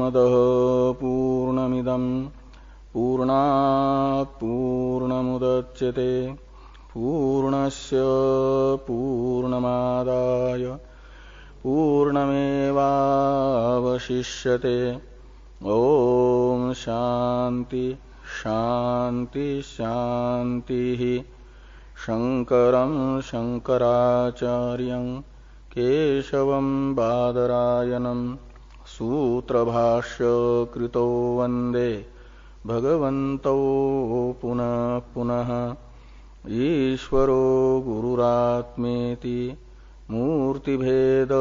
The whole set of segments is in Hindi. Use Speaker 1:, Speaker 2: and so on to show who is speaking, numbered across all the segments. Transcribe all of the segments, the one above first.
Speaker 1: पूर्णमदः पूर्णमिदं पूर्णात् पूर्णमुदच्यते पूर्णस्य पूर्णमादाय पूर्णमेवावशिष्यते। ओम शांति शांति शांति। शंकरं शंकराचार्यं केशवं बादरायणं सूत्रभाष्य कृतो वंदे भगवन्तौ पुनः पुनः। ईश्वरो गुरुरात्मेति मूर्तिभेद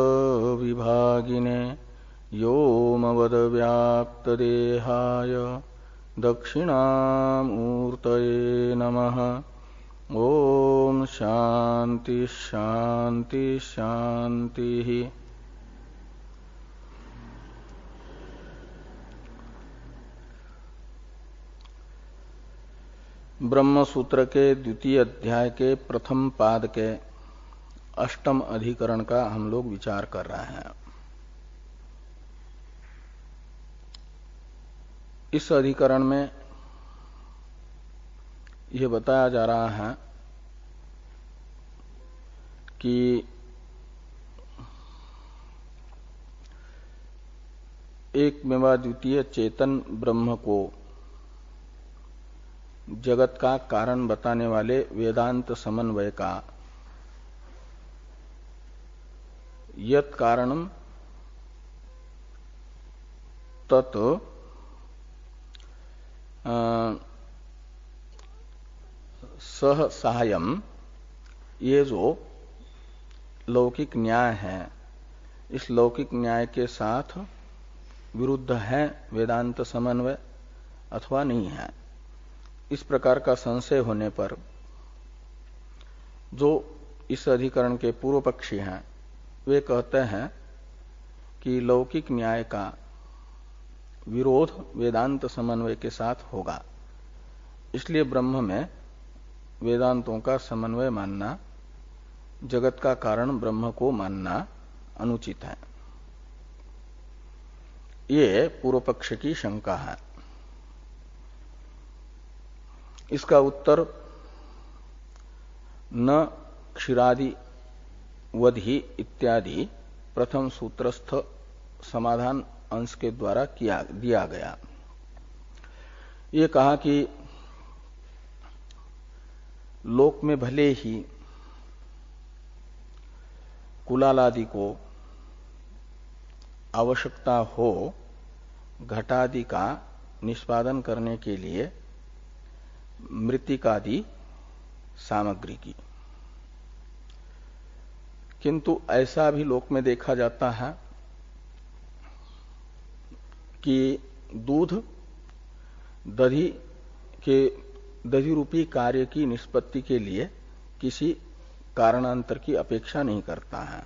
Speaker 1: विभागिने व्योमवद्व्याप्तदेहाय दक्षिणामूर्तये नमः। ओम शांति शांति शांति। ब्रह्म सूत्र के द्वितीय अध्याय के प्रथम पाद के अष्टम अधिकरण का हम लोग विचार कर रहे हैं। इस अधिकरण में यह बताया जा रहा है कि एकमेवा द्वितीय चेतन ब्रह्म को जगत का कारण बताने वाले वेदांत समन्वय का यत् कारणम तत् सह सहायम, ये जो लौकिक न्याय है इस लौकिक न्याय के साथ विरुद्ध है वेदांत समन्वय अथवा नहीं है। इस प्रकार का संशय होने पर जो इस अधिकरण के पूर्व पक्षी हैं वे कहते हैं कि लौकिक न्याय का विरोध वेदांत समन्वय के साथ होगा, इसलिए ब्रह्म में वेदांतों का समन्वय मानना, जगत का कारण ब्रह्म को मानना अनुचित है। ये पूर्व पक्ष की शंका है। इसका उत्तर न क्षीरादि वधि इत्यादि प्रथम सूत्रस्थ समाधान अंश के द्वारा दिया गया। ये कहा कि लोक में भले ही कुलालादि को आवश्यकता हो घटादि का निष्पादन करने के लिए मृत्तिकादि सामग्री की, किंतु ऐसा भी लोक में देखा जाता है कि दूध दधि रूपी कार्य की निष्पत्ति के लिए किसी कारणांतर की अपेक्षा नहीं करता है।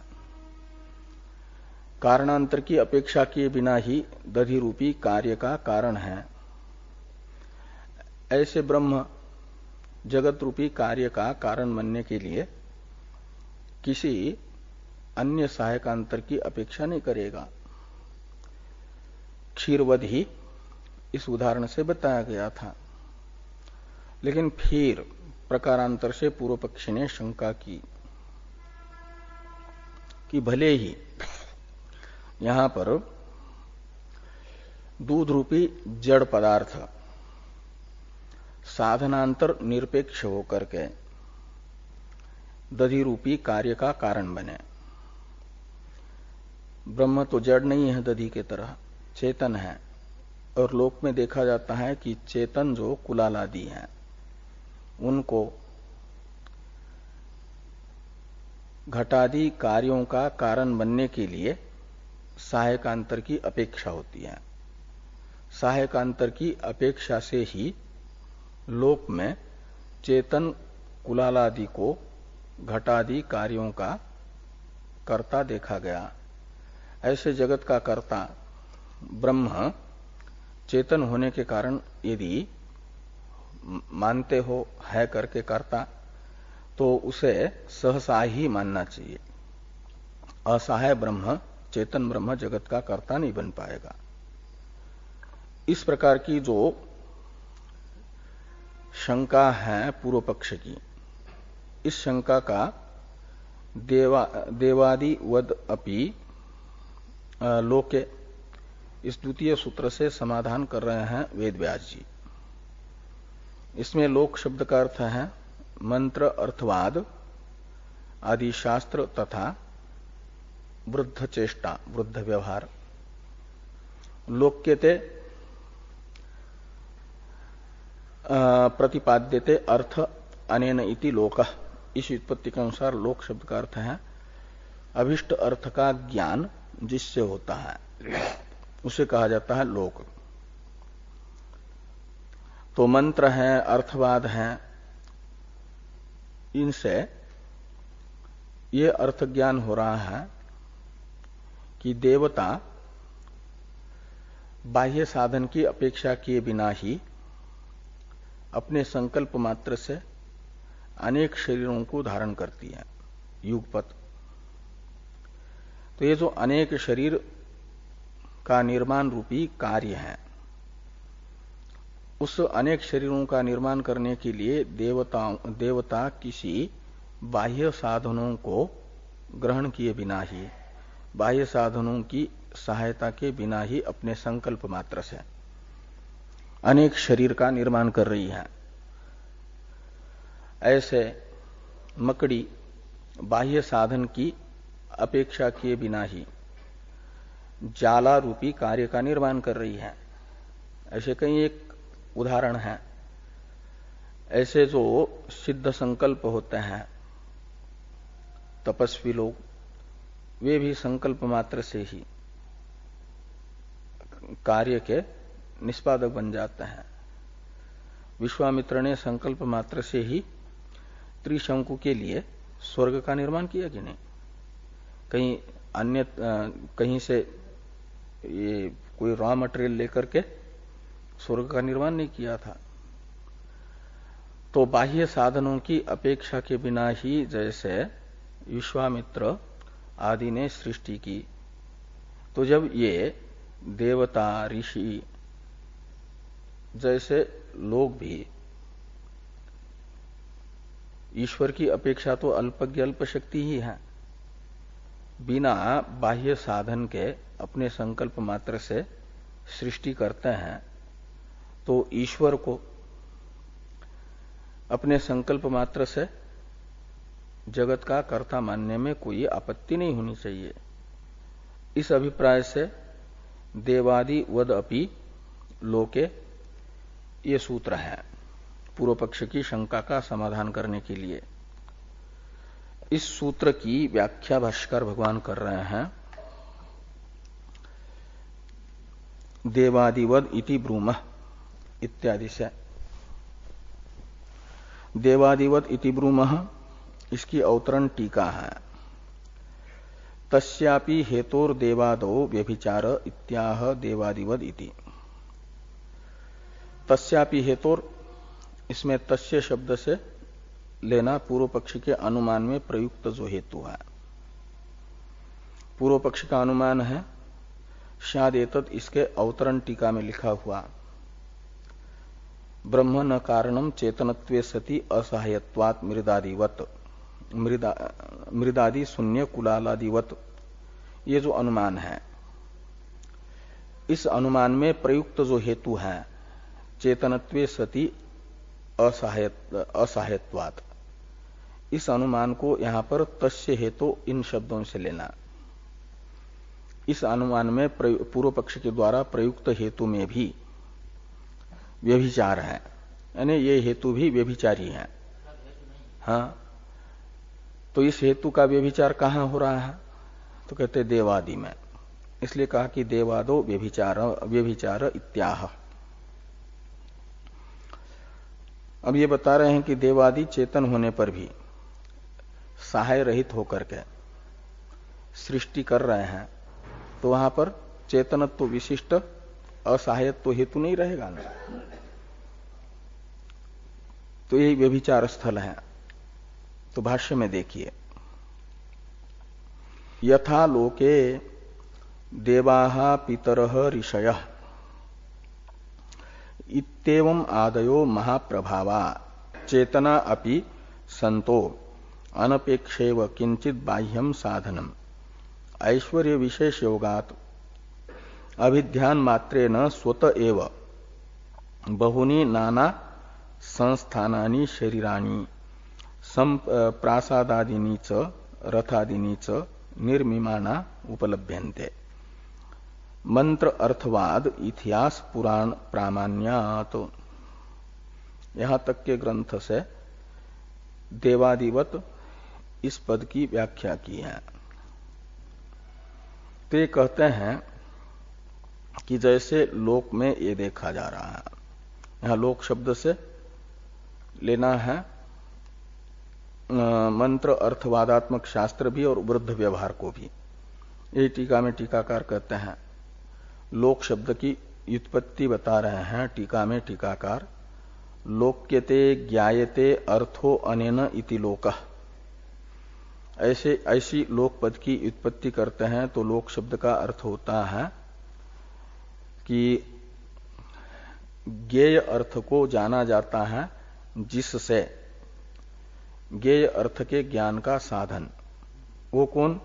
Speaker 1: कारणांतर की अपेक्षा किए बिना ही दधि रूपी कार्य का कारण है। ऐसे ब्रह्म जगत रूपी कार्य का कारण बनने के लिए किसी अन्य सहायकांतर की अपेक्षा नहीं करेगा। क्षीरवधि इस उदाहरण से बताया गया था, लेकिन फिर प्रकारांतर से पूर्व पक्षी ने शंका की कि भले ही यहां पर दूध रूपी जड़ पदार्थ साधनांतर निरपेक्ष होकर के दधि रूपी कार्य का कारण बने। ब्रह्म तो जड़ नहीं है, दधि के तरह चेतन है, और लोक में देखा जाता है कि चेतन जो कुलालादि हैं उनको घटादि कार्यों का कारण बनने के लिए सहायकांतर की अपेक्षा होती है। सहायकांतर की अपेक्षा से ही लोक में चेतन कुलालादि को घटादि कार्यों का कर्ता देखा गया। ऐसे जगत का कर्ता ब्रह्म चेतन होने के कारण यदि मानते हो है करके कर्ता, तो उसे सहसा ही मानना चाहिए। असहाय ब्रह्म, चेतन ब्रह्म जगत का कर्ता नहीं बन पाएगा। इस प्रकार की जो शंका है पूर्व पक्ष की, इस शंका का देवादि वद अपि लोके, इस द्वितीय सूत्र से समाधान कर रहे हैं वेद व्यास जी। इसमें लोक शब्द का अर्थ है मंत्र अर्थवाद आदि शास्त्र तथा वृद्ध चेष्टा, वृद्ध व्यवहार। लोक्यते प्रतिपाद्यते अर्थ अनेन इति लोकः, इस व्युत्पत्ति के अनुसार लोक शब्द का अर्थ है अभिष्ट अर्थ का ज्ञान जिससे होता है, उसे कहा जाता है लोक। तो मंत्र है, अर्थवाद है, इनसे ये अर्थ ज्ञान हो रहा है कि देवता बाह्य साधन की अपेक्षा किए बिना ही अपने संकल्प मात्र से अनेक शरीरों को धारण करती है, युगपत। तो ये जो अनेक शरीर का निर्माण रूपी कार्य है, उस अनेक शरीरों का निर्माण करने के लिए देवता किसी बाह्य साधनों को ग्रहण किए बिना ही, बाह्य साधनों की सहायता के बिना ही अपने संकल्प मात्र से अनेक शरीर का निर्माण कर रही है। ऐसे मकड़ी बाह्य साधन की अपेक्षा किए बिना ही जाला रूपी कार्य का निर्माण कर रही है। ऐसे कई एक उदाहरण है। ऐसे जो सिद्ध संकल्प होते हैं तपस्वी लोग, वे भी संकल्प मात्र से ही कार्य के निष्पादक बन जाते हैं। विश्वामित्र ने संकल्प मात्र से ही त्रिशंकु के लिए स्वर्ग का निर्माण किया कि नहीं? कहीं से ये कोई रॉ मटेरियल लेकर के स्वर्ग का निर्माण नहीं किया था। तो बाह्य साधनों की अपेक्षा के बिना ही जैसे विश्वामित्र आदि ने सृष्टि की, तो जब ये देवता ऋषि जैसे लोग भी ईश्वर की अपेक्षा तो अल्पज्ञ अल्प शक्ति ही है, बिना बाह्य साधन के अपने संकल्प मात्र से सृष्टि करते हैं, तो ईश्वर को अपने संकल्प मात्र से जगत का कर्ता मानने में कोई आपत्ति नहीं होनी चाहिए। इस अभिप्राय से देवादि वद अपि लोके ये सूत्र है पूर्व पक्ष की शंका का समाधान करने के लिए। इस सूत्र की व्याख्या भाष्कर भगवान कर रहे हैं। देवादिवद इति ब्रूमः इत्यादि से। देवादिवद इति ब्रूमः, इसकी अवतरण टीका है। तस्यापि हेतोर देवादो व्यभिचार इत्याह देवादिवद इति। तस्यापि हेतोर, इसमें तस्य शब्द से लेना पूर्व पक्ष के अनुमान में प्रयुक्त जो हेतु है। पूर्व पक्ष का अनुमान है शायद एतत्, इसके अवतरण टीका में लिखा हुआ ब्रह्म न कारणम चेतनत्वे सति असहायत्वात् मृदादिवत, मृदादि शून्य कुलालादिवत, ये जो अनुमान है, इस अनुमान में प्रयुक्त जो हेतु है चेतनत्वे सति असहायत्वात्, इस अनुमान को यहां पर तस्य हेतु इन शब्दों से लेना। इस अनुमान में पूर्व पक्ष के द्वारा प्रयुक्त हेतु में भी व्यभिचार है, यानी ये हेतु भी व्यभिचारी है। हाँ, तो इस हेतु का व्यभिचार कहां हो रहा है? तो कहते देवादि में। इसलिए कहा कि देवादो व्यभिचार इत्याह। अब ये बता रहे हैं कि देवादि चेतन होने पर भी सहाय रहित होकर के सृष्टि कर रहे हैं, तो वहां पर चेतनत्व विशिष्ट असहायत्व हेतु नहीं रहेगा ना। तो यही व्यभिचार स्थल है। तो भाष्य में देखिए, यथा लोके देवाः पितरः ऋषयः इतेवं आदयो महाप्रभावा चेतना अपि संतो अनपेक्षेव किंचित बाह्यम साधनम ऐश्वर्य विशेष योगात अभिध्यान मात्रेण स्वत एव बहुनी नाना संस्थानानि शरीराणि प्रासादादीनि च रथादीनि च निर्मिमाना उपलभ्यन्ते। मंत्र अर्थवाद इतिहास पुराण प्रामाण्यात। यहां तक के ग्रंथ से देवादिवत इस पद की व्याख्या की है। ते कहते हैं कि जैसे लोक में ये देखा जा रहा है, यहां लोक शब्द से लेना है मंत्र अर्थवादात्मक शास्त्र भी और वृद्ध व्यवहार को भी। ये टीका में टीकाकार कहते हैं, लोक शब्द की व्युत्पत्ति बता रहे हैं टीका में टीकाकार, लोक्यते ज्ञायते अर्थो अनेन इति लोकः। ऐसी लोक पद की व्युत्पत्ति करते हैं तो लोक शब्द का अर्थ होता है कि ज्ञेय अर्थ को जाना जाता है जिससे ज्ञेय अर्थ के ज्ञान का साधन। वो कौन?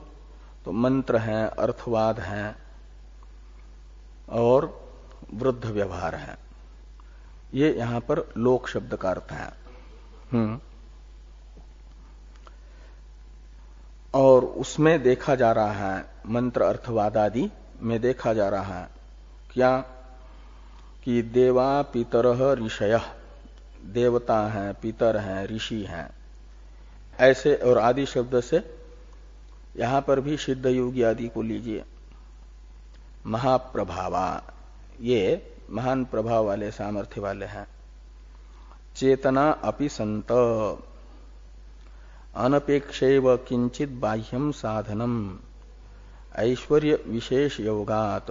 Speaker 1: तो मंत्र हैं, अर्थवाद हैं और वृद्ध व्यवहार है। ये यहां पर लोक शब्द का अर्थ है। और उसमें देखा जा रहा है, मंत्र अर्थवाद आदि में देखा जा रहा है क्या कि देवा पितरः ऋषयः, देवता हैं, पितर हैं, ऋषि हैं, ऐसे। और आदि शब्द से यहां पर भी सिद्ध योगी आदि को लीजिए। महाप्रभावा, ये महान प्रभाव वाले, सामर्थ्य वाले हैं। चेतना अपि संत अनपेक्षैव किंचित बाह्यम साधनम ऐश्वर्य विशेष योगात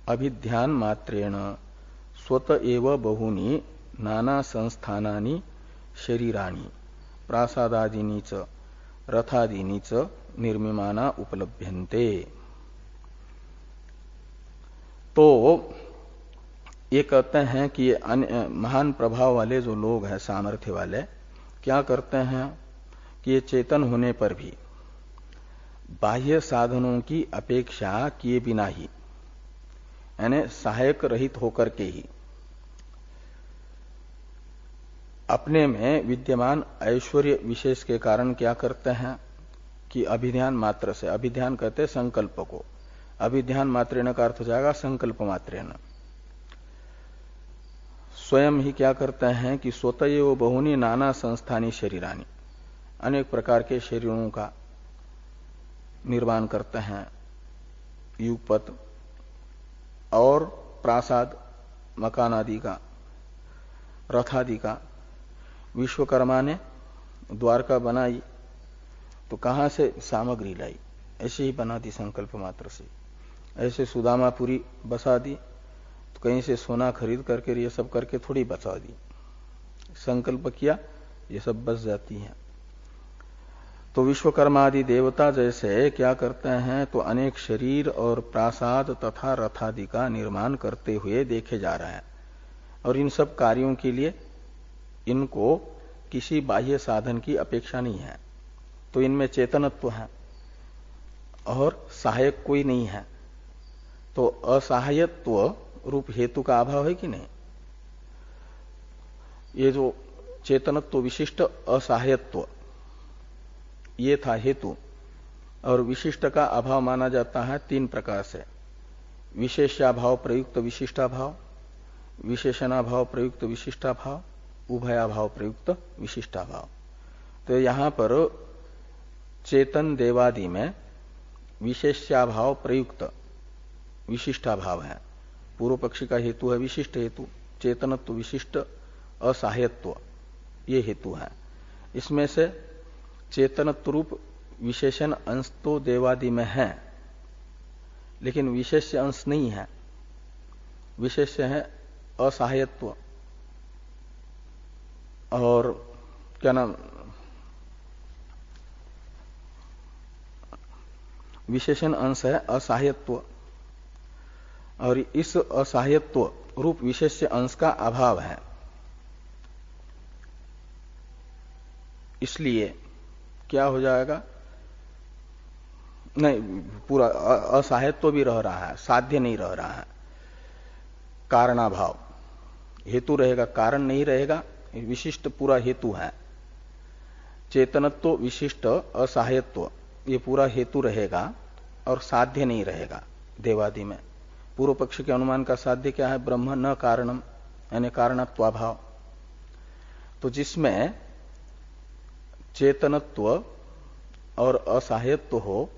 Speaker 1: अभिध्यान मात्रेण स्वत एव बहुनी नाना संस्थानानि शरीराणि प्रासादादीनि च रथादीनि च निर्मिमाना उपलभ्यन्ते। तो ये कहते हैं कि महान प्रभाव वाले जो लोग हैं, सामर्थ्य वाले, क्या करते हैं कि ये चेतन होने पर भी बाह्य साधनों की अपेक्षा किए बिना ही, यानी सहायक रहित होकर के ही, अपने में विद्यमान ऐश्वर्य विशेष के कारण क्या करते हैं कि अभिध्यान मात्र से, अभिध्यान कहते हैं संकल्प को, अभिध्यान मात्रेण का अर्थ हो जाएगा संकल्प मात्रेण, स्वयं ही क्या करते हैं कि स्वतः बहुनी नाना संस्थानी शरीरानी, अनेक प्रकार के शरीरों का निर्माण करते हैं, युगपत और प्रासाद मकान आदि का, रथ आदि का। विश्वकर्मा ने द्वारका बनाई तो कहां से सामग्री लाई? ऐसे ही बना दी संकल्प मात्र से। ऐसे सुदामापुरी बसा दी तो कहीं से सोना खरीद करके ये सब करके थोड़ी बसा दी, संकल्प किया, ये सब बस जाती हैं। तो विश्वकर्मा आदि देवता जैसे क्या करते हैं तो अनेक शरीर और प्रासाद तथा रथादि का निर्माण करते हुए देखे जा रहे हैं। और इन सब कार्यों के लिए इनको किसी बाह्य साधन की अपेक्षा नहीं है। तो इनमें चेतनत्व है और सहायक कोई नहीं है। तो असहायत्व रूप हेतु का अभाव है कि नहीं? ये जो चेतनत्व विशिष्ट असहायत्व, ये था हेतु। और विशिष्ट का अभाव माना जाता है तीन प्रकार से: विशेष्याभाव प्रयुक्त विशिष्टाभाव, विशेषणाभाव प्रयुक्त विशिष्टाभाव, उभयाभाव प्रयुक्त विशिष्टाभाव। तो यहां पर चेतन देवादि में विशेष्याभाव प्रयुक्त विशिष्टाभाव है। पूर्व पक्षी का हेतु है विशिष्ट हेतु, चेतनत्व विशिष्ट असहायत्व, ये हेतु है। इसमें से चेतनत्व रूप विशेषण अंश तो देवादि में है, लेकिन विशेष्य अंश नहीं है। विशेष्य है असहायत्व और क्या नाम, विशेषण अंश है असहायत्व। और इस असहायत्व रूप विशेष्य अंश का अभाव है। इसलिए क्या हो जाएगा, नहीं पूरा असहायत्व भी रह रहा है, साध्य नहीं रह रहा है। कारणाभाव, हेतु रहेगा, कारण नहीं रहेगा, विशिष्ट पूरा हेतु है। चेतनत्व विशिष्ट असहायत्व ये पूरा हेतु रहेगा और साध्य नहीं रहेगा देवादि में। पूर्व पक्ष के अनुमान का साध्य क्या है, ब्रह्म न कारणम, यानी कारणत्वाभाव। तो जिसमें चेतनत्व और असहायत्व हो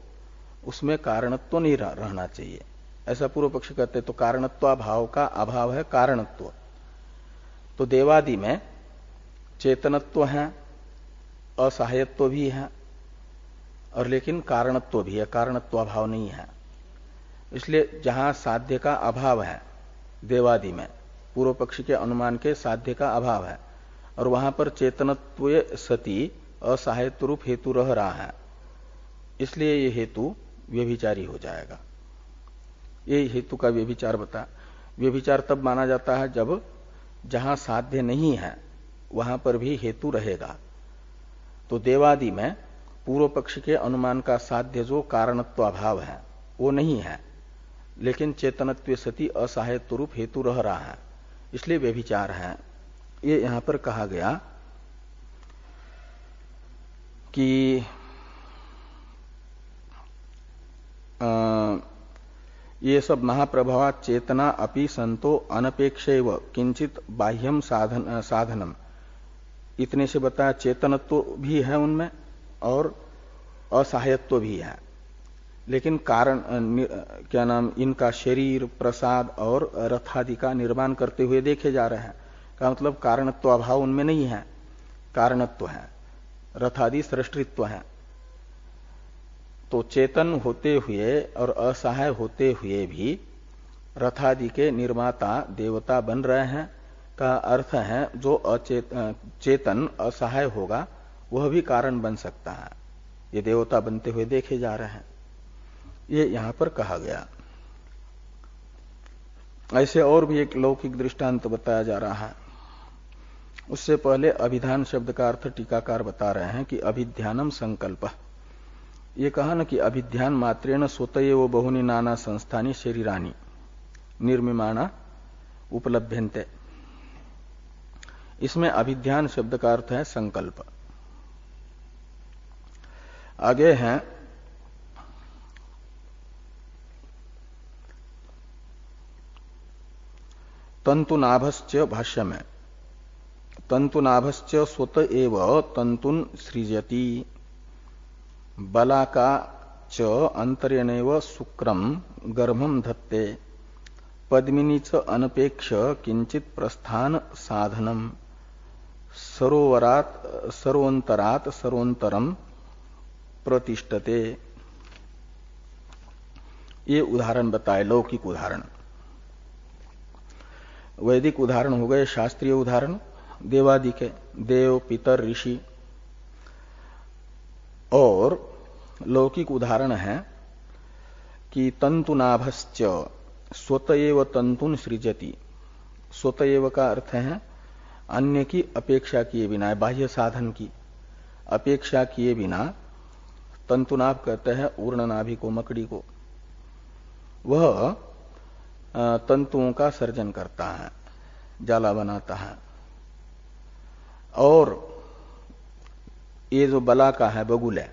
Speaker 1: उसमें कारणत्व नहीं रहना चाहिए, ऐसा पूर्व पक्ष कहते। तो कारणत्वाभाव का अभाव है कारणत्व। तो देवादि में चेतनत्व है, असहायत्व भी है और लेकिन कारणत्व भी है, कारणत्वाभाव नहीं है। इसलिए जहां साध्य का अभाव है देवादि में, पूर्व पक्ष के अनुमान के साध्य का अभाव है, और वहां पर चेतनत्व सती असहायत्व रूप हेतु रह रहा है, इसलिए ये हेतु व्यभिचारी हो जाएगा। ये हेतु का व्यभिचार व्यभिचार तब माना जाता है जब जहां साध्य नहीं है वहां पर भी हेतु रहेगा। तो देवादि में पूर्व पक्ष के अनुमान का साध्य जो कारणत्वाभाव है वो नहीं है, लेकिन चेतनत्व सती असहायत्व रूप हेतु रह रहा है, इसलिए व्यभिचार है। ये यहां पर कहा गया कि ये सब महाप्रभावा चेतना अपि संतो अनपेक्षैव किंचित बाह्यम साधनम, इतने से बताया चेतनत्व भी है उनमें और असहायत्व भी है, लेकिन कारण क्या नाम, इनका शरीर प्रसाद और रथादि का निर्माण करते हुए देखे जा रहे हैं। का मतलब कारणत्व अभाव उनमें नहीं है, कारणत्व है, रथादि सृष्टित्व है। तो चेतन होते हुए और असहाय होते हुए भी रथादि के निर्माता देवता बन रहे हैं, का अर्थ है जो चेतन असहाय होगा वह भी कारण बन सकता है। ये देवता बनते हुए देखे जा रहे हैं, ये यहां पर कहा गया। ऐसे और भी एक लौकिक दृष्टांत बताया जा रहा है। उससे पहले अभिधान शब्द का अर्थ टीकाकार बता रहे हैं कि अभिध्यानम संकल्प। ये कहा न कि अभिध्यान मात्रेण स्वतएव बहुनि नाना संस्थानी शरीरानी निर्मिमाणा उपलभ्यन्ते। इसमें अभिध्यान शब्द का अर्थ है संकल्प। आगे हैं तंतुनाभश्च, भाष्य में तंतुनाभश्च स्वत एव तंतुन सृजति बलाका च अंतरेणैव शुक्रम गर्भम धत्ते पद्मिनी च अनपेक्ष किंचित प्रस्थान साधनम सरोवरात सर्वोंतरात सर्वोंतरम प्रतिष्ठते। ये उदाहरण बताए, लौकिक उदाहरण। वैदिक उदाहरण हो गए, शास्त्रीय उदाहरण देवादि के, देव पितर ऋषि। और लौकिक उदाहरण है कि तंतुनाभश्च स्वतएव तंतुन सृजति। स्वतएव का अर्थ है अन्य की अपेक्षा किए बिना, बाह्य साधन की अपेक्षा किए बिना। तंतुनाभ कहते हैं ऊर्णनाभि को, मकड़ी को। वह तंतुओं का सर्जन करता है, जाला बनाता है। और ये जो बलाका है, बगुल है,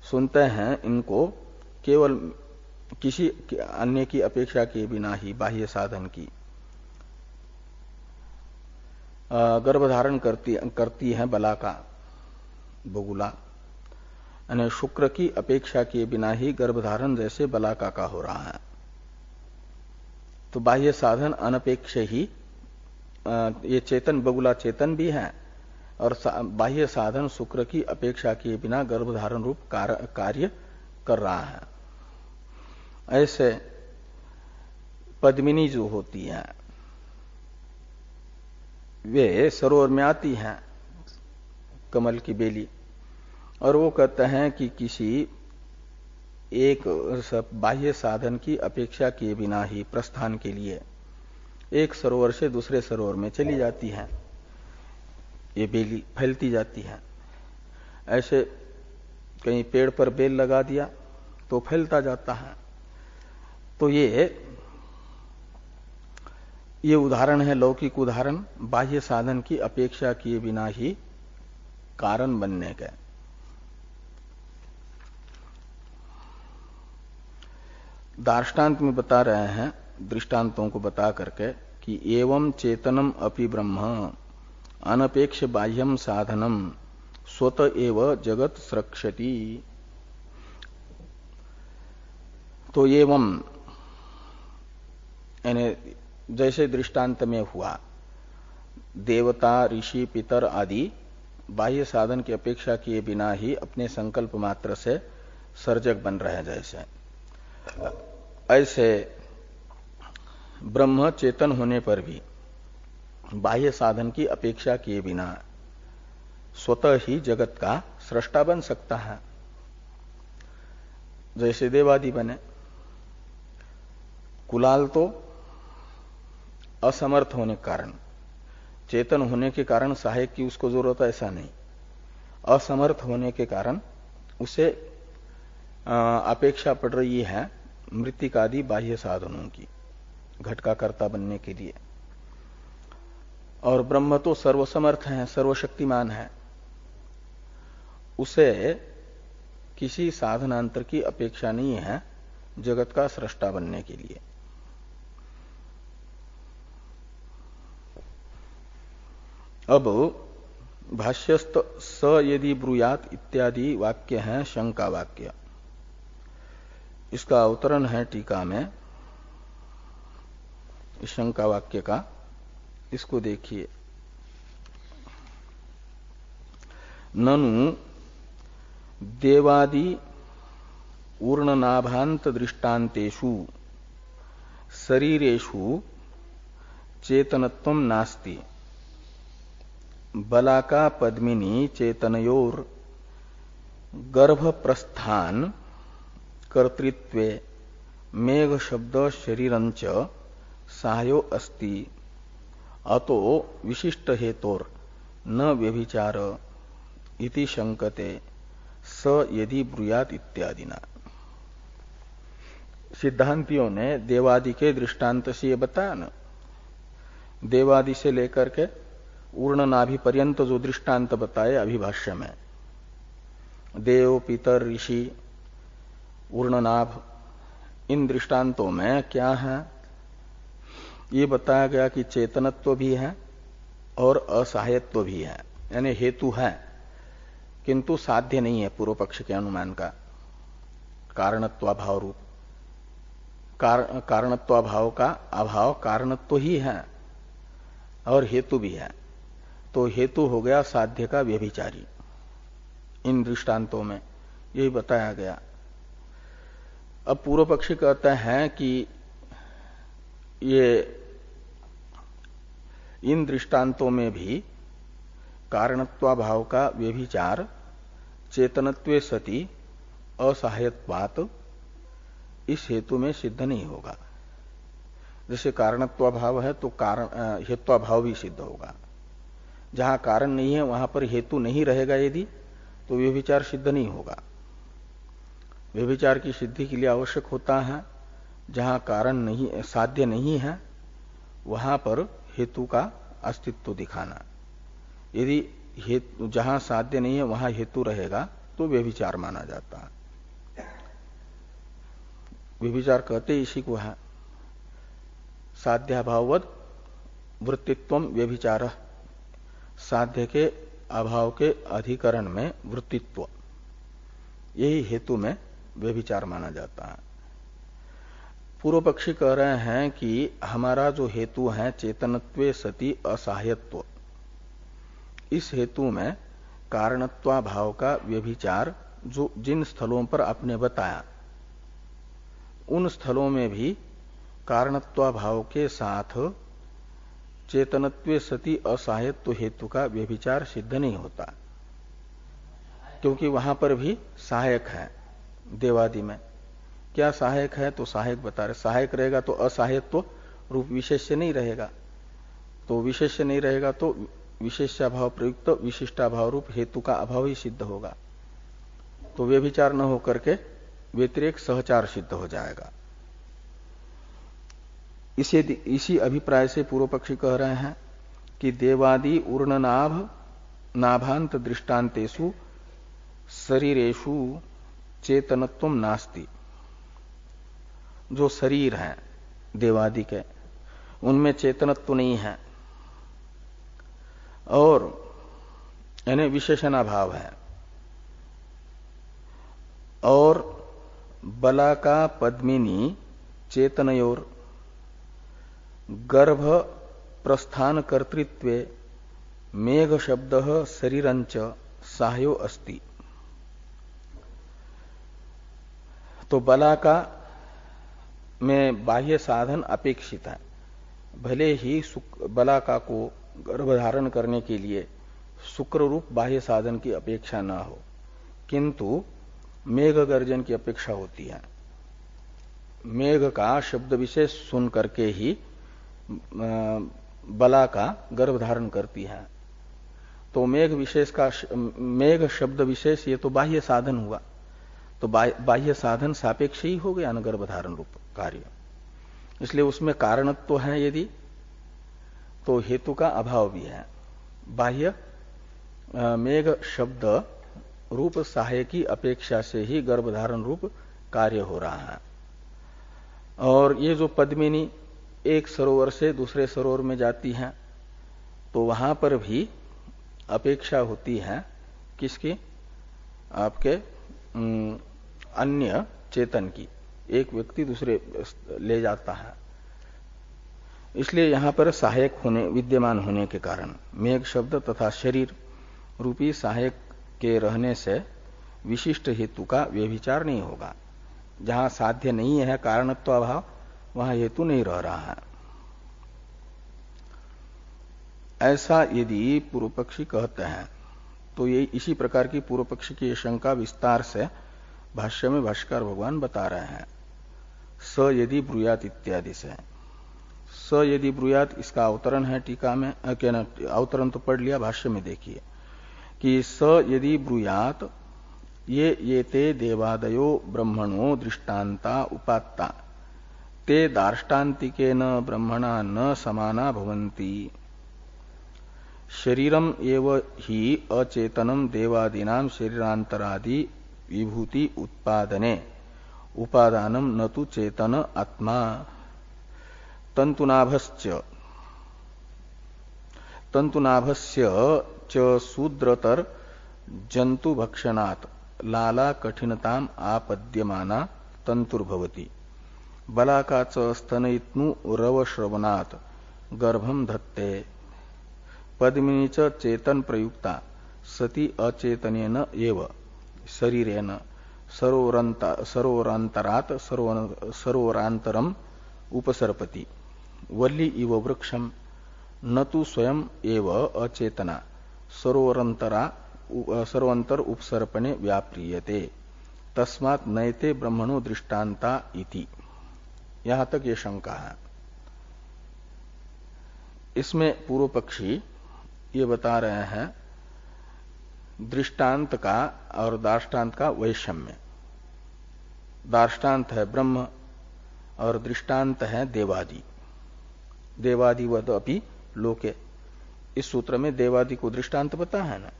Speaker 1: सुनते हैं इनको केवल किसी अन्य की अपेक्षा किए बिना ही, बाह्य साधन की गर्भधारण करती है बलाका, बगुला। यानी शुक्र की अपेक्षा किए बिना ही गर्भधारण जैसे बलाका का हो रहा है। तो बाह्य साधन अनपेक्ष ही, ये चेतन बगुला चेतन भी है और बाह्य साधन शुक्र की अपेक्षा किए बिना गर्भधारण रूप कार्य कर रहा है। ऐसे पद्मिनी जो होती है वे सरोवर में आती हैं, कमल की बेली, और वो कहते हैं कि किसी एक बाह्य साधन की अपेक्षा किए बिना ही प्रस्थान के लिए एक सरोवर से दूसरे सरोवर में चली जाती है, ये बेली फैलती जाती है। ऐसे कहीं पेड़ पर बेल लगा दिया तो फैलता जाता है। तो ये उदाहरण है, लौकिक उदाहरण, बाह्य साधन की अपेक्षा किए बिना ही कारण बनने के। दार्ष्टान्त में बता रहे हैं, दृष्टांतों को बता करके, कि एवं चेतनम अपि ब्रह्म अनपेक्ष बाह्यम साधनम स्वत एव जगत स्रक्षति। तो एवं यानी जैसे दृष्टांत में हुआ, देवता ऋषि पितर आदि बाह्य साधन की अपेक्षा किए बिना ही अपने संकल्प मात्र से सर्जक बन रहे हैं, जैसे ऐसे ब्रह्म चेतन होने पर भी बाह्य साधन की अपेक्षा किए बिना स्वतः ही जगत का सृष्टा बन सकता है, जैसे देवादि बने। कुलाल तो असमर्थ होने के कारण, चेतन होने के कारण सहायक की उसको जरूरत है ऐसा नहीं, असमर्थ होने के कारण उसे अपेक्षा पड़ रही है मृत्तिकादि बाह्य साधनों की घटका कर्ता बनने के लिए। और ब्रह्म तो सर्वसमर्थ है, सर्वशक्तिमान है, उसे किसी साधनांतर की अपेक्षा नहीं है जगत का सृष्टा बनने के लिए। अब भाष्यस्त स यदि ब्रूयात इत्यादि वाक्य हैं शंका वाक्य। इसका अवतरण है टीका में इस शंका वाक्य का, इसको देखिए। ननु देवादि ऊर्णनाभांत दृष्टान्तेषु शरीरेषु चेतनत्वं नास्ति, बलाका पद्मिनी चेतनयोर गर्भ प्रस्थान कर्तृत्वे मेघ शब्द शरीरंच सायो अस्ति, अतो विशिष्ट हेतोर न व्यभिचार इति शंकते स यदि ब्रूयात इत्यादि ना। सिद्धांतियों ने देवादि के दृष्टांत से ये बताया ना, देवादि से लेकर के ऊर्णनाभि पर्यंत जो दृष्टांत बताए अभिभाष्य में, देव पितर ऋषि ऊर्णनाभ, इन दृष्टांतों में क्या है, ये बताया गया कि चेतनत्व भी है और असहायत्व भी है, यानी हेतु है किंतु साध्य नहीं है पूर्व पक्ष के अनुमान का। कारणत्वाभाव रूप, कारणत्वाभाव का अभाव कारणत्व ही है और हेतु भी है, तो हेतु हो गया साध्य का व्यभिचारी। इन दृष्टांतों में यही बताया गया। अब पूर्व पक्षी कहते हैं कि ये इन दृष्टांतों में भी कारणत्वाभाव का व्यभिचार चेतनत्वे सति असहायत्वात् इस हेतु में सिद्ध नहीं होगा। जैसे कारणत्वाभाव है तो कारण हेत्वाभाव भी सिद्ध होगा। जहां कारण नहीं है वहां पर हेतु नहीं रहेगा यदि, तो व्यभिचार सिद्ध नहीं होगा। व्यभिचार की सिद्धि के लिए आवश्यक होता है जहां कारण नहीं, साध्य नहीं है, वहां पर हेतु का अस्तित्व दिखाना। यदि हेतु जहां साध्य नहीं है वहां हेतु रहेगा तो व्यभिचार माना जाता है। व्यभिचार कहते इसी को है। साध्याभाववद वृत्तित्वम व्यभिचार, साध्य के अभाव के अधिकरण में वृत्तित्व, यही हेतु में व्यभिचार माना जाता है। पूर्व पक्षी कह रहे हैं कि हमारा जो हेतु है चेतनत्वे सति असहायत्व, इस हेतु में कारणत्वाभाव का व्यभिचार जो जिन स्थलों पर आपने बताया, उन स्थलों में भी कारणत्वाभाव के साथ चेतनत्वे सति असहायत्व हेतु का व्यभिचार सिद्ध नहीं होता, क्योंकि वहां पर भी सहायक है। देवादि में क्या सहायक है, तो सहायक बता रहे, सहायक रहेगा तो असहायत्व रूप विशेष्य नहीं रहेगा। तो विशेष्य नहीं रहेगा तो विशेष्याभाव प्रयुक्त विशिष्टाभाव रूप हेतु का अभाव ही सिद्ध होगा। तो व्यभिचार न होकर के व्यतिरेक सहचार सिद्ध हो जाएगा। इसी अभिप्राय से पूर्व पक्षी कह रहे हैं कि देवादि ऊर्णनाभ नाभांत दृष्टांतेषु शरीरेषु चेतनत्व नास्ति। जो शरीर है देवादि के, उनमें चेतनत्व नहीं है और यानी विशेषणाभाव है। और बलाका पद्मिनी चेतनयोर गर्भ प्रस्थान कर्तृत्वे मेघ शब्द शरीरंच साह्यो अस्ति। तो बलाका में बाह्य साधन अपेक्षित है। भले ही बलाका को गर्भधारण करने के लिए शुक्र रूप बाह्य साधन की अपेक्षा न हो, किंतु मेघ गर्जन की अपेक्षा होती है। मेघ का शब्द विशेष सुन करके ही बला का गर्भ धारण करती है। तो मेघ शब्द विशेष ये तो बाह्य साधन हुआ। तो बाह्य साधन सापेक्ष ही हो गया न गर्भ धारण रूप कार्य। इसलिए उसमें कारणत्व तो है यदि, तो हेतु का अभाव भी है। बाह्य मेघ शब्द रूप सहाय की अपेक्षा से ही गर्भधारण रूप कार्य हो रहा है। और ये जो पद्मिनी एक सरोवर से दूसरे सरोवर में जाती हैं, तो वहां पर भी अपेक्षा होती है किसकी? आपके अन्य चेतन की। एक व्यक्ति दूसरे ले जाता है, इसलिए यहां पर सहायक होने विद्यमान होने के कारण मेघ शब्द तथा शरीर रूपी सहायक के रहने से विशिष्ट हेतु का व्यभिचार नहीं होगा। जहां साध्य नहीं है कारणत्व अभाव, वहां हेतु नहीं रह रहा है। ऐसा यदि पूर्व पक्षी कहते हैं तो ये इसी प्रकार की पूर्व पक्षी की शंका विस्तार से भाष्य में भाष्यकार भगवान बता रहे हैं। स यदि ब्रूयात इत्यादि से। स यदि ब्रूयात इसका अवतरण है टीका में, अवतरण तो पढ़ लिया, भाष्य में देखिए कि स यदि ब्रूयात ये ते देवादयो ब्रह्मणो दृष्टान्ता उपात्ता ते दार्ष्टान्तिकेन ब्रह्मणा न समाना भवन्ति। शरीरम एव ही अचेतनम देवादीनां शरीरांतरादि विभूति उत्पादने उपादानम न तु चेतन आत्मा। तंतुनाभस्य च शूद्रतर जंतु भक्षणात् लाला कठिनताम आपद्यमाना तंतुर्भवति। बलाका च स्तनयित्नु रवश्रवणात् गर्भम धत्ते। पद्मिनी च चेतन प्रयुक्ता सति अचेतनेन एव शरीरेण सरोवरांतरात् सरोवरांतरम उपसर्पति। वल्ली इव वृक्षम न तु स्वयं एव अचेतना सरोवरांतर उपसर्पणे व्याप्रियते। तस्मात् नयते ब्रह्मणो दृष्टान्ता इति। यहां तक ये शंका है। इसमें पूर्व पक्षी ये बता रहे हैं दृष्टांत का और दार्ष्टान्त का वैषम्य। दार्ष्टान्त है ब्रह्म और दृष्टांत है देवादि। देवादिवद अपि लोके, इस सूत्र में देवादि को दृष्टांत बता है ना।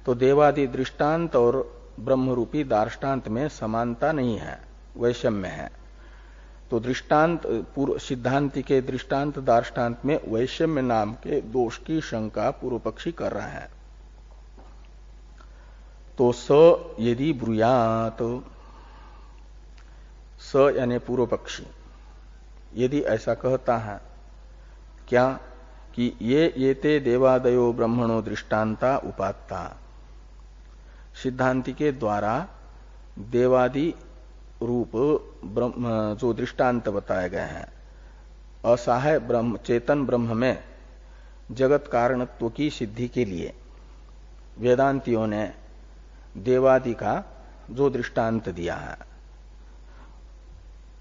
Speaker 1: तो देवादि दृष्टांत और ब्रह्म रूपी दार्ष्टान्त में समानता नहीं है, वैषम्य है। तो दृष्टांत पूर्व सिद्धांति के दृष्टांत दार्ष्टान्त में वैषम्य नाम के दोष की शंका पूर्व पक्षी कर रहा है। तो स यदि ब्रूयात, स यानी पूर्व पक्षी यदि ऐसा कहता है क्या कि ये ते देवादयो ब्रह्मणो दृष्टांता उपात्ता, सिद्धांति के द्वारा देवादि रूप ब्रह्म जो दृष्टांत बताए गए हैं, असहाय ब्रह्म चेतन ब्रह्म में जगत कारणत्व की सिद्धि के लिए वेदांतियों ने देवादि का जो दृष्टांत दिया है,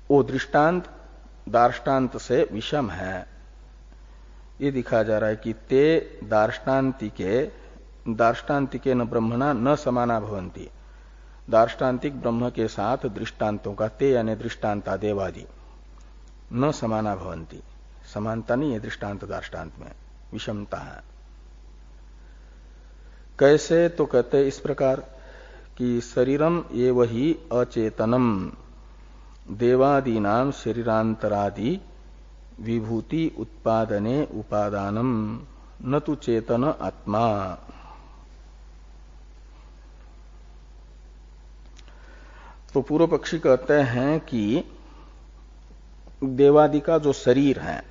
Speaker 1: वो दृष्टांत दार्ष्टान्त से विषम है। ये दिखा जा रहा है कि ते दार्ष्टान्तिके न ब्रह्मणा न समाना भवन्ति। दार्ष्टान्तिक ब्रह्म के साथ दृष्टांतों का ते यानी दृष्टांता देवादि न समाना भवन्ति, समानता नहीं है दृष्टांत दार्ष्टान्त में, विषमता है। कैसे? तो कहते इस प्रकार कि शरीरम एव ही अचेतनम देवादीनाम शरीरांतरादि विभूति उत्पादने उपादानम न तु चेतन आत्मा। तो पूर्व पक्षी कहते हैं कि देवादि का जो शरीर है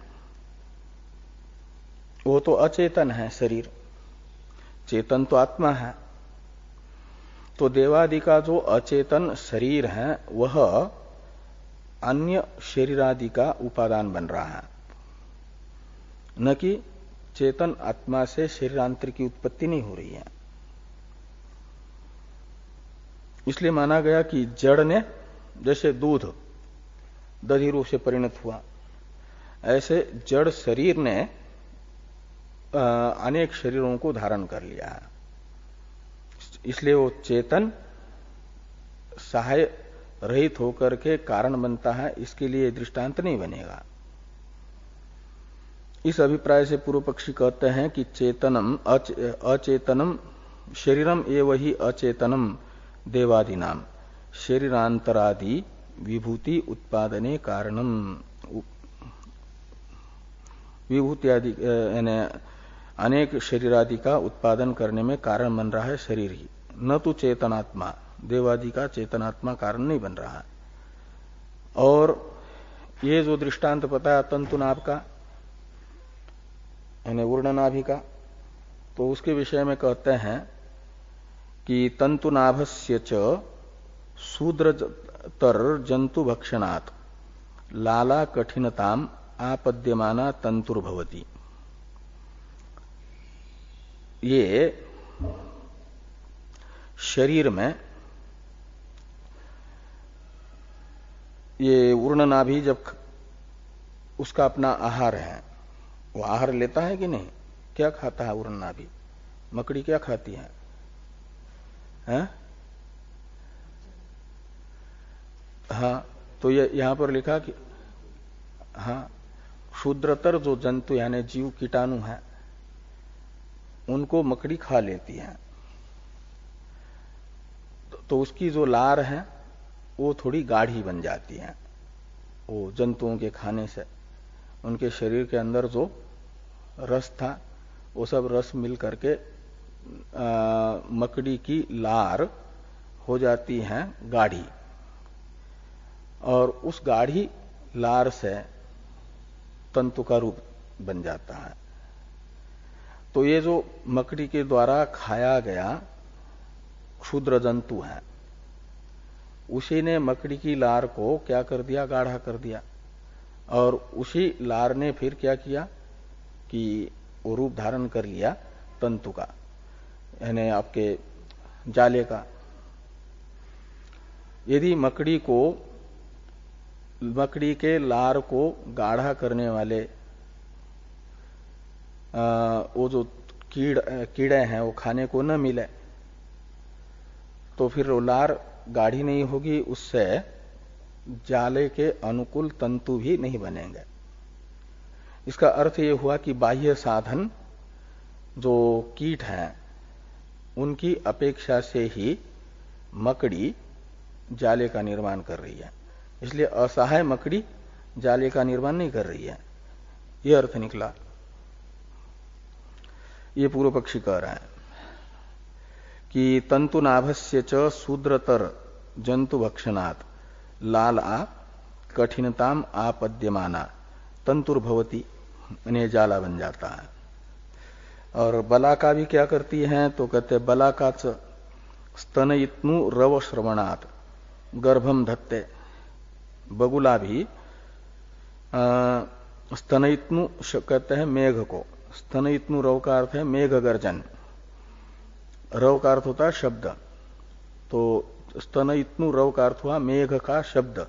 Speaker 1: वो तो अचेतन है शरीर, चेतन तो आत्मा है। तो देवादि का जो अचेतन शरीर है वह अन्य शरीरादि का उपादान बन रहा है, न कि चेतन आत्मा से शरीरांतर की उत्पत्ति नहीं हो रही है। इसलिए माना गया कि जड़ ने जैसे दूध दधी रूप से परिणत हुआ, ऐसे जड़ शरीर ने अनेक शरीरों को धारण कर लिया है। इसलिए वो चेतन सहाय रहित होकर के कारण बनता है, इसके लिए दृष्टांत नहीं बनेगा। इस अभिप्राय से पूर्व पक्षी कहते हैं कि चेतनम अचेतनम शरीरम एव ही अचेतनम देवादिनाम शरीरांतरादि विभूति उत्पादने कारणम। विभूति आदि यानी अनेक शरीरादि का उत्पादन करने में कारण बन रहा है शरीर ही, न तो चेतनात्मा। देवादि का चेतनात्मा कारण नहीं बन रहा है। और ये जो दृष्टांत बताया तंतुनाभ का यानी ऊर्णनाभि का, तो उसके विषय में कहते हैं कि तंतुनाभस्य च शूद्रतर जंतु भक्षणात् लाला कठिनताम आपद्यमाना तंतुर्भवति। ये शरीर में ये ऊर्णनाभि जब उसका अपना आहार है, वो आहार लेता है कि नहीं? क्या खाता है ऊर्णनाभि? मकड़ी क्या खाती है? हाँ, तो ये यहां पर लिखा कि हाँ, शूद्रतर जो जंतु यानी जीव कीटाणु है उनको मकड़ी खा लेती है। तो उसकी जो लार है वो थोड़ी गाढ़ी बन जाती है। वो जंतुओं के खाने से उनके शरीर के अंदर जो रस था वो सब रस मिल करके मकड़ी की लार हो जाती है गाढ़ी, और उस गाढ़ी लार से तंतु का रूप बन जाता है। तो ये जो मकड़ी के द्वारा खाया गया क्षुद्र जंतु है, उसी ने मकड़ी की लार को क्या कर दिया? गाढ़ा कर दिया। और उसी लार ने फिर क्या किया कि वो रूप धारण कर लिया तंतु का, यानी आपके जाले का। यदि मकड़ी के लार को गाढ़ा करने वाले वो जो कीड़े हैं वो खाने को न मिले, तो फिर वो लार गाढ़ी नहीं होगी, उससे जाले के अनुकूल तंतु भी नहीं बनेंगे। इसका अर्थ ये हुआ कि बाह्य साधन जो कीट हैं उनकी अपेक्षा से ही मकड़ी जाले का निर्माण कर रही है। इसलिए असहाय मकड़ी जाले का निर्माण नहीं कर रही है, यह अर्थ निकला। ये पूर्व पक्षी कह रहा है कि तंतुनाभस्य च शूद्रतर जंतु भक्षणात् लाला कठिनताम आपद्यमाना तंतुर्भवती, यानी जाला बन जाता है। और बलाका भी क्या करती है? तो कहते बलाका च स्तनयित्नु रव श्रवणात् गर्भम धत्ते। बगुला भी स्तनयित्नु कहते हैं मेघ को, स्तनयित्नु रव का अर्थ है मेघ गर्जन, रव का अर्थ होता है शब्द, तो स्तनयित्नु रव का अर्थ हुआ मेघ का शब्द।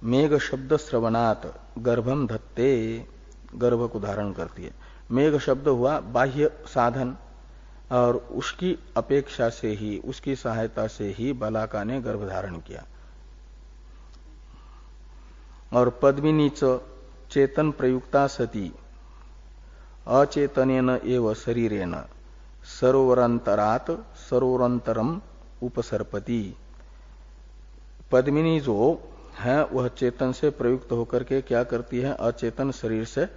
Speaker 1: मेघ शब्द श्रवणात गर्भम धत्ते, गर्भ को धारण करती है। मेघ शब्द हुआ बाह्य साधन, और उसकी अपेक्षा से ही, उसकी सहायता से ही बालाका ने गर्भ धारण किया। और पद्मिनी च चेतन प्रयुक्ता सती अचेतनेन एव शरीरेण सरोवरांतरात सरोवरांतरम उपसर्पति। पद्मिनी जो है वह चेतन से प्रयुक्त होकर के क्या करती है, अचेतन शरीर से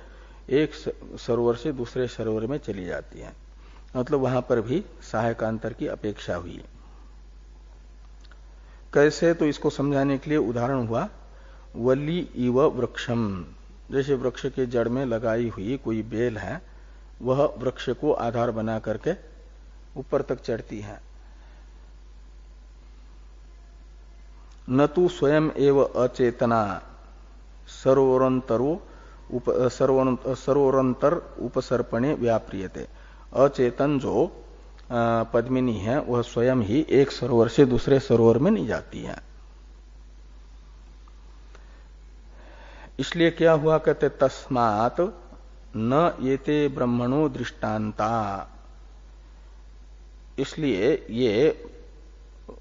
Speaker 1: एक सरोवर से दूसरे सरोवर में चली जाती है। मतलब वहां पर भी सहायकांतर की अपेक्षा हुई। कैसे, तो इसको समझाने के लिए उदाहरण हुआ वल्ली इव वृक्षम, जैसे वृक्ष के जड़ में लगाई हुई कोई बेल है, वह वृक्ष को आधार बना करके ऊपर तक चढ़ती है। न तो स्वयं एव अचेतना सरोवरांतर उपसर्पणे व्याप्रियते। अचेतन जो पद्मिनी है वह स्वयं ही एक सरोवर से दूसरे सरोवर में नहीं जाती है। इसलिए क्या हुआ, कहते तस्मात् न येते ब्रह्मणो दृष्टांता, इसलिए ये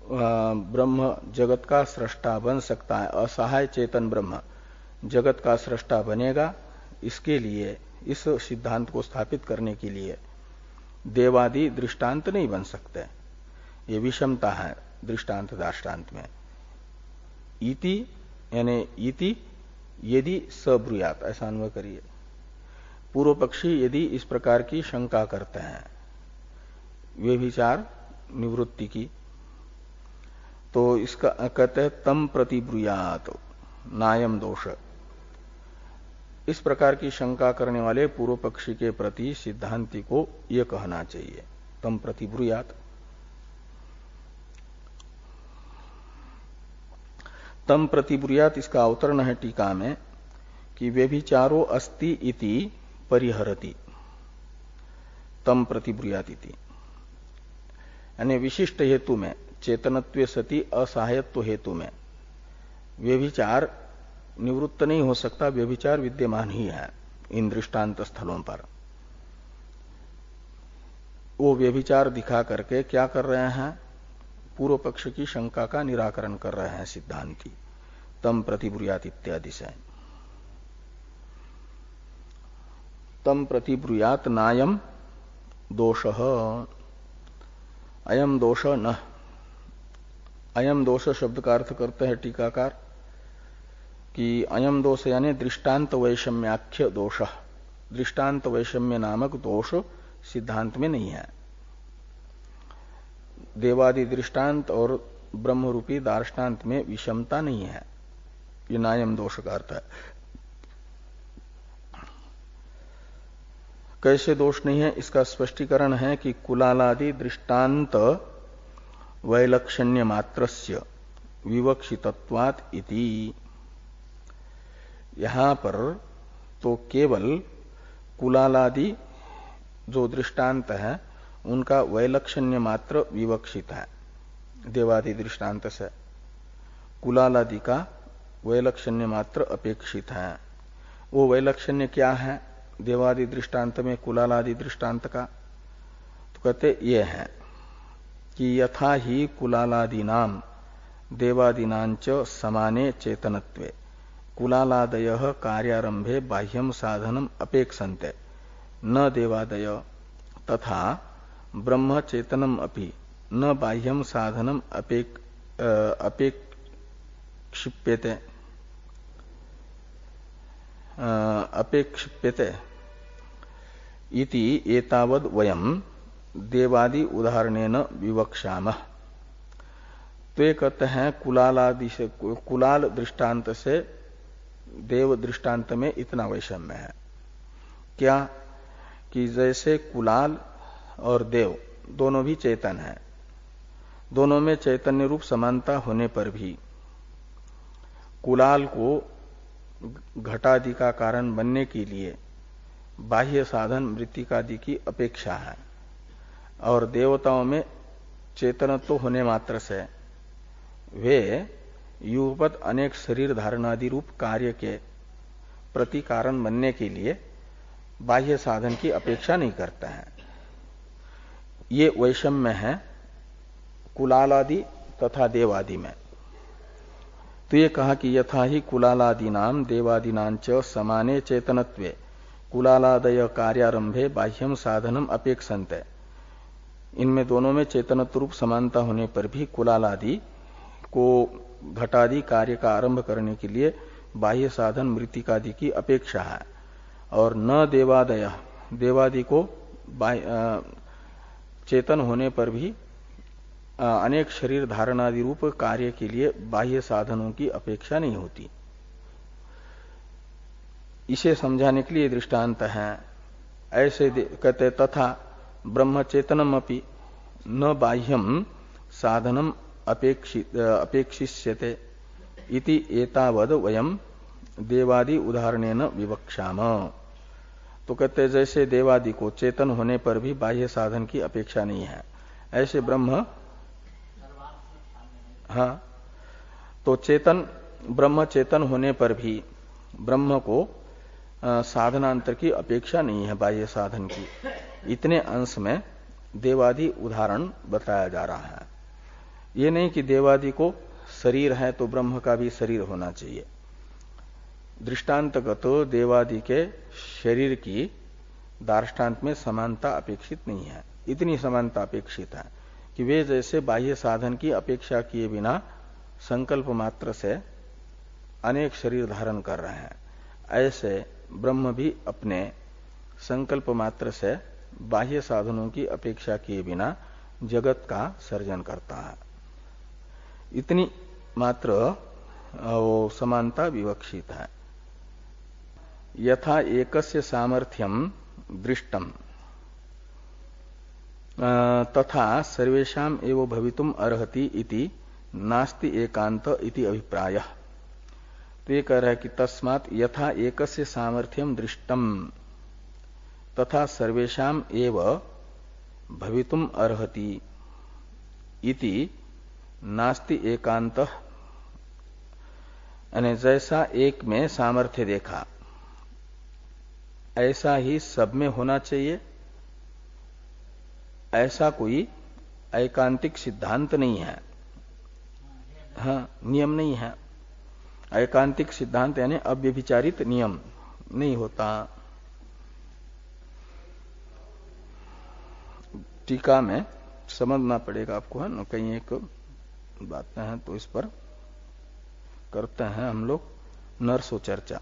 Speaker 1: ब्रह्म जगत का सृष्टा बन सकता है। असहाय चेतन ब्रह्म जगत का सृष्टा बनेगा, इसके लिए, इस सिद्धांत को स्थापित करने के लिए देवादि दृष्टांत नहीं बन सकते। ये विषमता है दृष्टांत दाष्टान्त में। इति यानी इति यदि सब्रुयात, ऐसा अन्वय करिए। पूर्व पक्षी यदि इस प्रकार की शंका करते हैं व्यभिचार निवृत्ति की, तो इसका कहते हैं तम प्रतिब्रुयात नायम दोष। इस प्रकार की शंका करने वाले पूर्व पक्षी के प्रति सिद्धांति को यह कहना चाहिए, तम प्रतिब्रुयात। तम प्रतिब्रुयात इसका अवतरण है टीका में कि व्यभिचारो अस्ति इति परिहरति, तम प्रतिब्रुयात इति। यानी विशिष्ट हेतु में, चेतनत्व सति असहायत्व हेतु में व्यभिचार निवृत्त नहीं हो सकता, व्यभिचार विद्यमान ही है इन दृष्टांत स्थलों पर। वो व्यभिचार दिखा करके क्या कर रहे हैं, पूर्व पक्ष की शंका का निराकरण कर रहे हैं सिद्धांती, तम प्रतिब्रुयात इत्यादि से। तम प्रतिब्रुयात नायम दोषः, अयम दोष न। अयम दोष शब्द का अर्थ करते हैं टीकाकार कि अयम दोष यानी दृष्टांत वैषम्याख्य दोष। दृष्टांत वैषम्य नामक दोष सिद्धांत में नहीं है। देवादि दृष्टांत और ब्रह्म रूपी दार्ष्टान्त में विषमता नहीं है, ये नायम दोष का अर्थ है। कैसे दोष नहीं है, इसका स्पष्टीकरण है कि कुलालादि दृष्टांत वैलक्षण्य मात्रस्य विवक्षितत्वात् इति। यहां पर तो केवल कुलालादि जो दृष्टांत है उनका वैलक्षण्य मात्र विवक्षित है देवादि दृष्टांत से। कुलालादि का वैलक्षण्य मात्र अपेक्षित है। वो वैलक्षण्य क्या है देवादि दृष्टांत में कुलालादि दृष्टांत का, तो कहते ये है कि यथा ही कुलालादीनाम देवादीनांच समाने चेतनत्वे कुलालादयः कार्यारंभे बाह्यम साधनम अपेक्षन्ते न देवादय तथा ब्रह्म चेतनम अपि न बाह्यम साधनम अपेक्षिप्यते इति एतावद् वयम देवादि उदाहरणेन विवक्षामः। तो ये कहते हैं कुलालादि से, कुलाल दृष्टांत से देव दृष्टांत में इतना वैषम्य है क्या कि जैसे कुलाल और देव दोनों भी चेतन है, दोनों में चैतन्य रूप समानता होने पर भी कुलाल को घटादि का कारण बनने के लिए बाह्य साधन मृत्तिकादि की अपेक्षा है, और देवताओं में चेतनत्व होने मात्र से वे युगपत अनेक शरीर धारणादि रूप कार्य के प्रति कारण बनने के लिए बाह्य साधन की अपेक्षा नहीं करता है। ये वैषम्य है कुलालादि तथा देवादि में। तो ये कहा कि यथा ही कुलालादीनाम देवादीनांच समाने चेतनत्वे कुलालादय कार्यारंभे बाह्यम साधनम अपेक्षन्ते। इनमें दोनों में चेतनत्व रूप समानता होने पर भी कुलालादि को घटादि कार्य का आरंभ करने के लिए बाह्य साधन मृतिकादि की अपेक्षा है, और न देवादय देवादि को चेतन होने पर भी अनेक शरीर धारणादि रूप कार्य के लिए बाह्य साधनों की अपेक्षा नहीं होती। इसे समझाने के लिए दृष्टांत है। ऐसे कहते तथा ब्रह्म चेतनम अपि न बाह्यम साधनम अपेक्षिष्यते इति एतावद वयम देवादि उदाहरणेन विवक्षाम। तो कहते जैसे देवादि को चेतन होने पर भी बाह्य साधन की अपेक्षा नहीं है, ऐसे ब्रह्म, हाँ, तो ब्रह्म चेतन होने पर भी ब्रह्म को साधनांतर की अपेक्षा नहीं है बाह्य साधन की। इतने अंश में देवादि उदाहरण बताया जा रहा है। ये नहीं कि देवादि को शरीर है तो ब्रह्म का भी शरीर होना चाहिए। दृष्टांतगत देवादि के शरीर की दार्ष्टान्त में समानता अपेक्षित नहीं है। इतनी समानता अपेक्षित है कि वे जैसे बाह्य साधन की अपेक्षा किए बिना संकल्प मात्र से अनेक शरीर धारण कर रहे हैं, ऐसे ब्रह्म भी अपने संकल्प मात्र से बाह्य साधनों की अपेक्षा किए बिना जगत का सर्जन करता है। इतनी मात्र वो समानता विवक्षित है। यथा एकस्य सामर्थ्यम दृष्टम तथा सर्वेषाम एव भवितुम अर्हति इति नास्ति एकांत इति अभिप्रायः। तो ये कह रहा है कि तस्मात् यथा एकस्य सामर्थ्यम दृष्टम तथा सर्वेषाम एव भवितुम अर्हति इति नास्ति एकांत, यानी जैसा एक में सामर्थ्य देखा ऐसा ही सब में होना चाहिए, ऐसा कोई एकांतिक सिद्धांत नहीं है। हाँ, नियम नहीं है। एकांतिक सिद्धांत यानी अव्यभिचारित नियम नहीं होता। टीका में समझना पड़ेगा आपको, है ना। कहीं एक बातें हैं तो इस पर करते हैं हम लोग नरसो चर्चा।